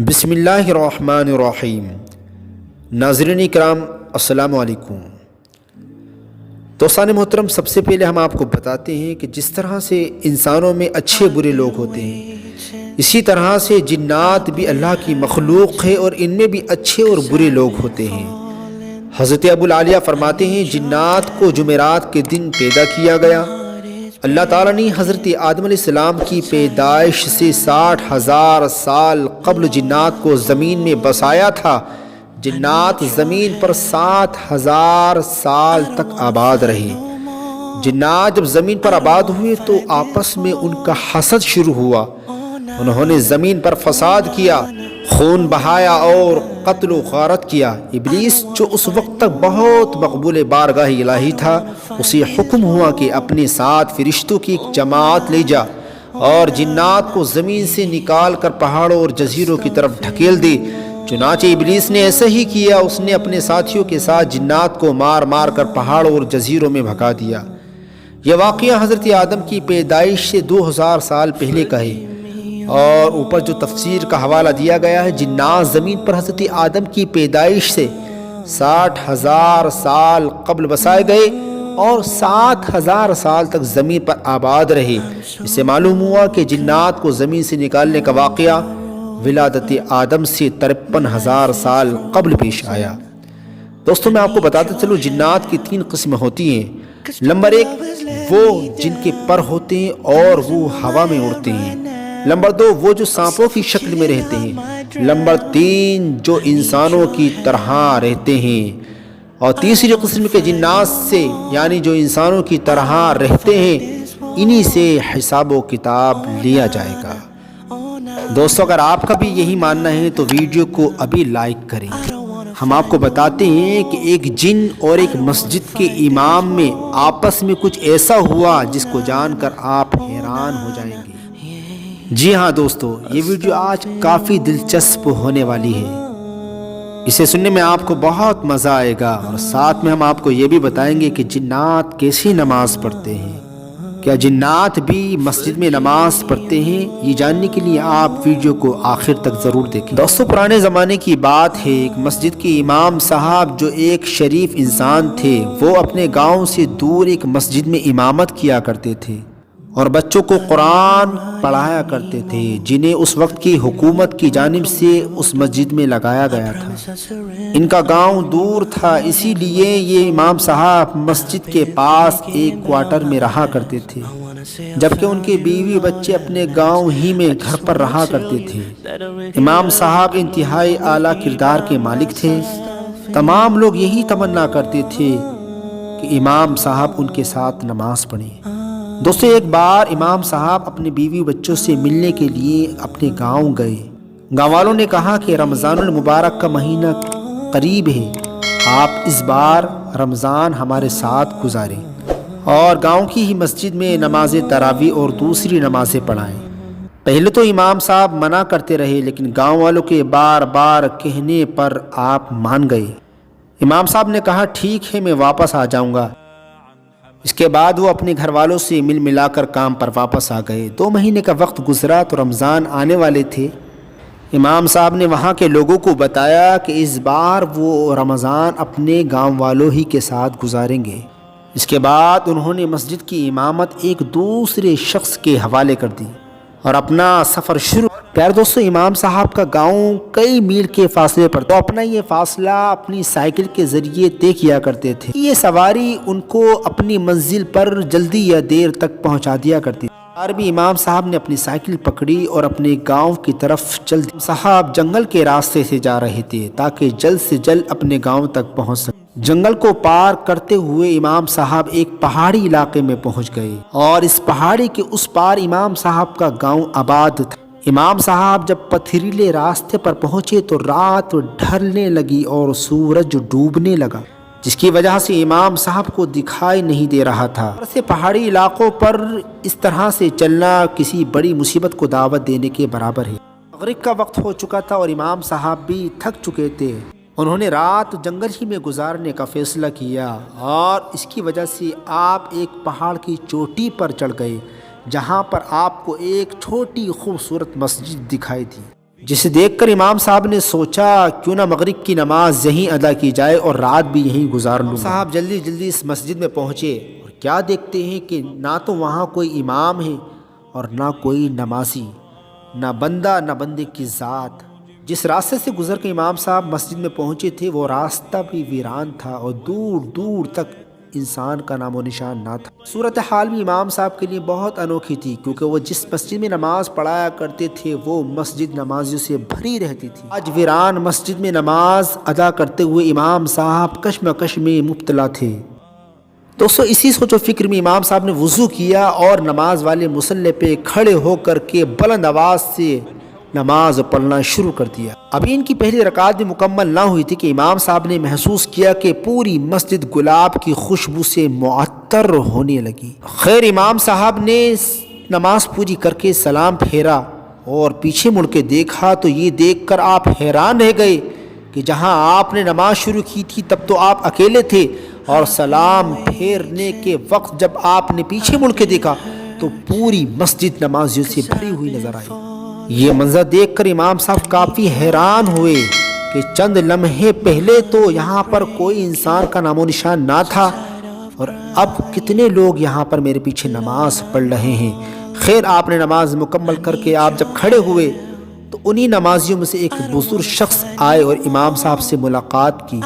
بسم اللہ الرحمن الرحیم۔ ناظرین اکرام السلام علیکم۔ دوستان محترم، سب سے پہلے ہم آپ کو بتاتے ہیں کہ جس طرح سے انسانوں میں اچھے برے لوگ ہوتے ہیں، اسی طرح سے جنات بھی اللہ کی مخلوق ہے اور ان میں بھی اچھے اور برے لوگ ہوتے ہیں۔ حضرت ابو العالیہ فرماتے ہیں جنات کو جمعرات کے دن پیدا کیا گیا۔ اللہ تعالیٰ نے حضرت آدم علیہ السلام کی پیدائش سے 60,000 سال قبل جنات کو زمین میں بسایا تھا۔ جنات زمین پر 60,000 سال تک آباد رہے۔ جنات جب زمین پر آباد ہوئے تو آپس میں ان کا حسد شروع ہوا۔ انہوں نے زمین پر فساد کیا، خون بہایا اور قتل و غارت کیا۔ ابلیس جو اس وقت تک بہت مقبول بارگاہ الہی تھا، اسے حکم ہوا کہ اپنے ساتھ فرشتوں کی ایک جماعت لے جا اور جنات کو زمین سے نکال کر پہاڑوں اور جزیروں کی طرف ڈھکیل دے۔ چنانچہ ابلیس نے ایسا ہی کیا۔ اس نے اپنے ساتھیوں کے ساتھ جنات کو مار مار کر پہاڑوں اور جزیروں میں بھگا دیا۔ یہ واقعہ حضرت آدم کی پیدائش سے 2000 سال پہلے کا ہے، اور اوپر جو تفسیر کا حوالہ دیا گیا ہے، جنات زمین پر حضرت آدم کی پیدائش سے 60,000 سال قبل بسائے گئے اور 60,000 سال تک زمین پر آباد رہے۔ اس سے معلوم ہوا کہ جنات کو زمین سے نکالنے کا واقعہ ولادت آدم سے 53,000 سال قبل پیش آیا۔ دوستوں، میں آپ کو بتاتا چلوں، جنات کی 3 قسمیں ہوتی ہیں۔ نمبر 1 وہ جن کے پر ہوتے ہیں اور وہ ہوا میں اڑتے ہیں۔ نمبر 2 وہ جو سانپوں کی شکل میں رہتے ہیں۔ نمبر 3 جو انسانوں کی طرح رہتے ہیں۔ اور تیسری قسم کے جنات سے، یعنی جو انسانوں کی طرح رہتے ہیں، انہی سے حساب و کتاب لیا جائے گا۔ دوستو، اگر آپ کا بھی یہی ماننا ہے تو ویڈیو کو ابھی لائک کریں۔ ہم آپ کو بتاتے ہیں کہ ایک جن اور ایک مسجد کے امام میں آپس میں کچھ ایسا ہوا جس کو جان کر آپ حیران ہو جائیں گے۔ جی ہاں دوستو، یہ ویڈیو آج کافی دلچسپ ہونے والی ہے۔ اسے سننے میں آپ کو بہت مزہ آئے گا، اور ساتھ میں ہم آپ کو یہ بھی بتائیں گے کہ جنات کیسی نماز پڑھتے ہیں۔ کیا جنات بھی مسجد میں نماز پڑھتے ہیں؟ یہ جاننے کے لیے آپ ویڈیو کو آخر تک ضرور دیکھیں۔ دوستو، پرانے زمانے کی بات ہے، ایک مسجد کے امام صاحب جو ایک شریف انسان تھے، وہ اپنے گاؤں سے دور ایک مسجد میں امامت کیا کرتے تھے اور بچوں کو قرآن پڑھایا کرتے تھے، جنہیں اس وقت کی حکومت کی جانب سے اس مسجد میں لگایا گیا تھا۔ ان کا گاؤں دور تھا، اسی لیے یہ امام صاحب مسجد کے پاس ایک کوارٹر میں رہا کرتے تھے، جبکہ ان کے بیوی بچے اپنے گاؤں ہی میں گھر پر رہا کرتے تھے۔ امام صاحب انتہائی اعلیٰ کردار کے مالک تھے۔ تمام لوگ یہی تمنا کرتے تھے کہ امام صاحب ان کے ساتھ نماز پڑھیں۔ دوستو، ایک بار امام صاحب اپنے بیوی بچوں سے ملنے کے لیے اپنے گاؤں گئے۔ گاؤں والوں نے کہا کہ رمضان المبارک کا مہینہ قریب ہے، آپ اس بار رمضان ہمارے ساتھ گزاریں اور گاؤں کی ہی مسجد میں نماز تراویح اور دوسری نمازیں پڑھائیں۔ پہلے تو امام صاحب منع کرتے رہے، لیکن گاؤں والوں کے بار بار کہنے پر آپ مان گئے۔ امام صاحب نے کہا ٹھیک ہے، میں واپس آ جاؤں گا۔ اس کے بعد وہ اپنے گھر والوں سے مل ملا کر کام پر واپس آ گئے۔ 2 مہینے کا وقت گزرا تو رمضان آنے والے تھے۔ امام صاحب نے وہاں کے لوگوں کو بتایا کہ اس بار وہ رمضان اپنے گاؤں والوں ہی کے ساتھ گزاریں گے۔ اس کے بعد انہوں نے مسجد کی امامت ایک دوسرے شخص کے حوالے کر دی اور اپنا سفر شروع۔ پیارے دوستو، امام صاحب کا گاؤں کئی میل کے فاصلے پر تھا۔ اپنا یہ فاصلہ اپنی سائیکل کے ذریعے طے کیا کرتے تھے۔ یہ سواری ان کو اپنی منزل پر جلدی یا دیر تک پہنچا دیا کرتی تھی۔ بھی امام صاحب نے اپنی سائیکل پکڑی اور اپنے گاؤں کی طرف چل دی۔ صاحب جنگل کے راستے سے جا رہے تھے تاکہ جلد سے جلد اپنے گاؤں تک پہنچ سکیں۔ جنگل کو پار کرتے ہوئے امام صاحب ایک پہاڑی علاقے میں پہنچ گئے، اور اس پہاڑی کے اس پار امام صاحب کا گاؤں آباد تھا۔ امام صاحب جب پتھریلے راستے پر پہنچے تو رات ڈھلنے لگی اور سورج ڈوبنے لگا، جس کی وجہ سے امام صاحب کو دکھائی نہیں دے رہا تھا۔ ایسے پہاڑی علاقوں پر اس طرح سے چلنا کسی بڑی مصیبت کو دعوت دینے کے برابر ہے۔ مغرب کا وقت ہو چکا تھا اور امام صاحب بھی تھک چکے تھے۔ انہوں نے رات جنگل ہی میں گزارنے کا فیصلہ کیا، اور اس کی وجہ سے آپ ایک پہاڑ کی چوٹی پر چڑھ گئے، جہاں پر آپ کو ایک چھوٹی خوبصورت مسجد دکھائی دی۔ جسے دیکھ کر امام صاحب نے سوچا کیوں نہ مغرب کی نماز یہیں ادا کی جائے اور رات بھی یہیں گزار لوں۔ صاحب جلدی جلدی اس مسجد میں پہنچے اور کیا دیکھتے ہیں کہ نہ تو وہاں کوئی امام ہے اور نہ کوئی نمازی، نہ بندہ نہ بندے کی ذات۔ جس راستے سے گزر کے امام صاحب مسجد میں پہنچے تھے وہ راستہ بھی ویران تھا اور دور دور تک انسان کا نام و نشان نہ تھا۔ صورتحال بھی امام صاحب کے لیے بہت انوکھی تھی، کیونکہ وہ جس مسجد میں نماز پڑھایا کرتے تھے وہ مسجد نمازیوں سے بھری رہتی تھی۔ آج ویران مسجد میں نماز ادا کرتے ہوئے امام صاحب کشمکش میں مبتلا تھے۔ دوستو اسی سوچ و فکر میں امام صاحب نے وضو کیا اور نماز والے مصلی پہ کھڑے ہو کر کے بلند آواز سے نماز پڑھنا شروع کر دیا۔ ابھی ان کی پہلی رکعت بھی مکمل نہ ہوئی تھی کہ امام صاحب نے محسوس کیا کہ پوری مسجد گلاب کی خوشبو سے معطر ہونے لگی۔ خیر امام صاحب نے نماز پوری کر کے سلام پھیرا اور پیچھے مڑ کے دیکھا تو یہ دیکھ کر آپ حیران رہ گئے کہ جہاں آپ نے نماز شروع کی تھی تب تو آپ اکیلے تھے، اور سلام پھیرنے کے وقت جب آپ نے پیچھے مڑ کے دیکھا تو پوری مسجد نمازیوں سے بھری ہوئی نظر آئی۔ یہ منظر دیکھ کر امام صاحب کافی حیران ہوئے کہ چند لمحے پہلے تو یہاں پر کوئی انسان کا نام و نشان نہ تھا اور اب کتنے لوگ یہاں پر میرے پیچھے نماز پڑھ رہے ہیں۔ خیر آپ نے نماز مکمل کر کے آپ جب کھڑے ہوئے تو انہی نمازیوں میں سے ایک بزرگ شخص آئے اور امام صاحب سے ملاقات کی،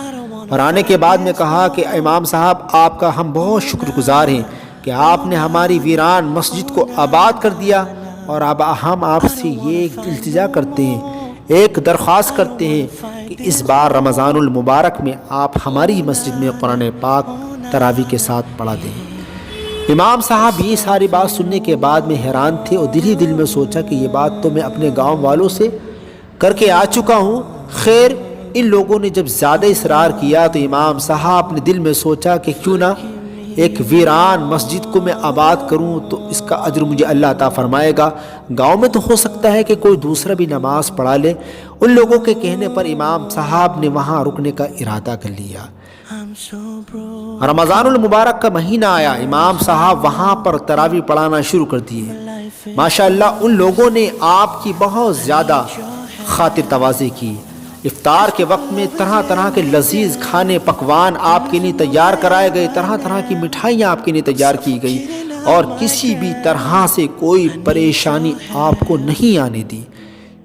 اور آنے کے بعد میں کہا کہ امام صاحب آپ کا ہم بہت شکر گزار ہیں کہ آپ نے ہماری ویران مسجد کو آباد کر دیا، اور اب ہم آپ سے یہ التجا کرتے ہیں، ایک درخواست کرتے ہیں کہ اس بار رمضان المبارک میں آپ ہماری مسجد میں قرآن پاک تراویح کے ساتھ پڑھا دیں۔ امام صاحب یہ ساری بات سننے کے بعد میں حیران تھے اور دل ہی دل میں سوچا کہ یہ بات تو میں اپنے گاؤں والوں سے کر کے آ چکا ہوں۔ خیر ان لوگوں نے جب زیادہ اصرار کیا تو امام صاحب نے دل میں سوچا کہ کیوں نہ ایک ویران مسجد کو میں آباد کروں تو اس کا اجر مجھے اللہ عطا فرمائے گا، گاؤں میں تو ہو سکتا ہے کہ کوئی دوسرا بھی نماز پڑھا لے۔ ان لوگوں کے کہنے پر امام صاحب نے وہاں رکنے کا ارادہ کر لیا۔ رمضان المبارک کا مہینہ آیا، امام صاحب وہاں پر تراویح پڑھانا شروع کر دیے۔ ماشاءاللہ ان لوگوں نے آپ کی بہت زیادہ خاطر تواضع کی۔ افطار کے وقت میں طرح طرح کے لذیذ کھانے پکوان آپ کے لیے تیار کرائے گئے، طرح طرح کی مٹھائیاں آپ کے لیے تیار کی گئی، اور کسی بھی طرح سے کوئی پریشانی آپ کو نہیں آنے دی۔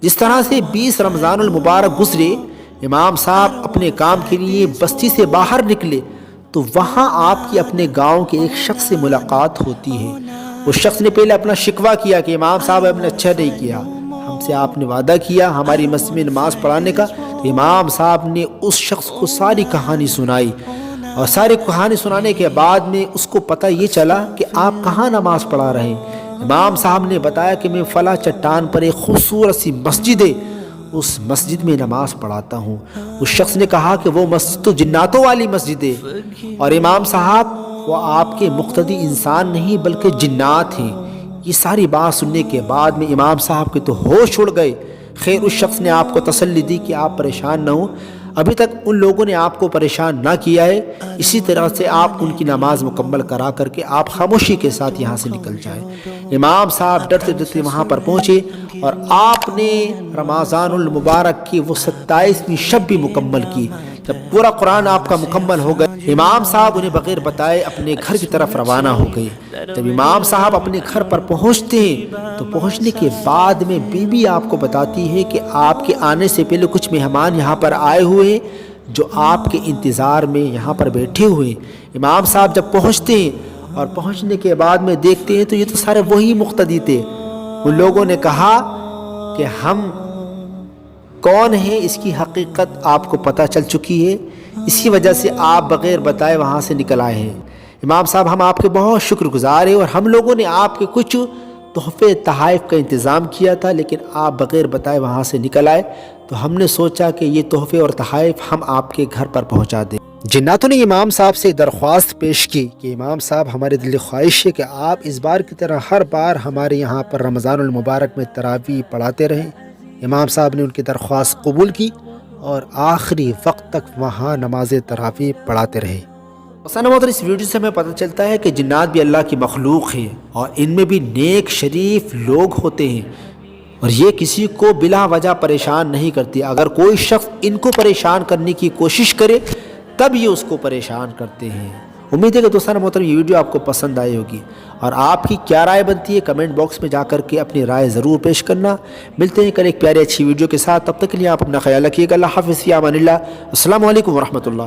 جس طرح سے 20 رمضان المبارک گزرے، امام صاحب اپنے کام کے لیے بستی سے باہر نکلے تو وہاں آپ کی اپنے گاؤں کے ایک شخص سے ملاقات ہوتی ہے۔ اس شخص نے پہلے اپنا شکوہ کیا کہ امام صاحب آپ نے اچھا نہیں کیا، ہم سے آپ نے وعدہ کیا ہماری مسجد میں نماز پڑھانے کا۔ تو امام صاحب نے اس شخص کو ساری کہانی سنائی، اور ساری کہانی سنانے کے بعد میں اس کو پتہ یہ چلا کہ آپ کہاں نماز پڑھا رہے ہیں۔ امام صاحب نے بتایا کہ میں فلاں چٹان پر ایک خوبصورت سی مسجد ہے، اس مسجد میں نماز پڑھاتا ہوں۔ اس شخص نے کہا کہ وہ مسجد تو جناتوں والی مسجد ہے، اور امام صاحب وہ آپ کے مقتدی انسان نہیں بلکہ جنات ہیں۔ یہ ساری بات سننے کے بعد میں امام صاحب کے تو ہوش اڑ گئے۔ خیر اس شخص نے آپ کو تسلی دی کہ آپ پریشان نہ ہوں، ابھی تک ان لوگوں نے آپ کو پریشان نہ کیا ہے، اسی طرح سے آپ ان کی نماز مکمل کرا کر کے آپ خاموشی کے ساتھ یہاں سے نکل جائیں۔ امام صاحب ڈرتے ڈرتے وہاں پر پہنچے اور آپ نے رمضان المبارک کی وہ 27ویں شب بھی مکمل کی۔ جب پورا قرآن آپ کا مکمل ہو گیا، امام صاحب انہیں بغیر بتائے اپنے گھر کی طرف روانہ ہو گئے۔ جب امام صاحب اپنے گھر پر پہنچتے ہیں تو پہنچنے کے بعد میں بیوی آپ کو بتاتی ہے کہ آپ کے آنے سے پہلے کچھ مہمان یہاں پر آئے ہوئے ہیں جو آپ کے انتظار میں یہاں پر بیٹھے ہوئے ہیں۔ امام صاحب جب پہنچتے ہیں اور پہنچنے کے بعد میں دیکھتے ہیں تو یہ تو سارے وہی مقتدی تھے۔ ان لوگوں نے کہا کہ ہم کون ہیں اس کی حقیقت آپ کو پتہ چل چکی ہے، اسی وجہ سے آپ بغیر بتائے وہاں سے نکل آئے ہیں۔ امام صاحب ہم آپ کے بہت شکر گزار ہیں، اور ہم لوگوں نے آپ کے کچھ تحفے تحائف کا انتظام کیا تھا، لیکن آپ بغیر بتائے وہاں سے نکل آئے تو ہم نے سوچا کہ یہ تحفے اور تحائف ہم آپ کے گھر پر پہنچا دیں۔ جناتوں نے امام صاحب سے درخواست پیش کی کہ امام صاحب ہمارے دل خواہش ہے کہ آپ اس بار کی طرح ہر بار ہمارے یہاں پر رمضان المبارک میں تراویح پڑھاتے رہیں۔ امام صاحب نے ان کی درخواست قبول کی اور آخری وقت تک وہاں نماز تراویح پڑھاتے رہے۔ اس ویڈیو سے ہمیں پتہ چلتا ہے کہ جنات بھی اللہ کی مخلوق ہیں اور ان میں بھی نیک شریف لوگ ہوتے ہیں۔ اور یہ کسی کو بلا وجہ پریشان نہیں کرتی. اگر کوئی شخص ان کو پریشان کرنے کی کوشش کرے تب یہ اس کو پریشان کرتے ہیں. امید ہے کہ دوستان محترم یہ ویڈیو آپ کو پسند آئی ہوگی. اور آپ کی کیا رائے بنتی ہے کمنٹ باکس میں جا کر کے اپنی رائے ضرور پیش کرنا. ملتے ہیں کل ایک پیاری اچھی ویڈیو کے ساتھ. تب تک کے لیے آپ اپنا خیال رکھیے گا. اللہ حافظ، فی امان اللہ. السلام علیکم ورحمۃ اللہ.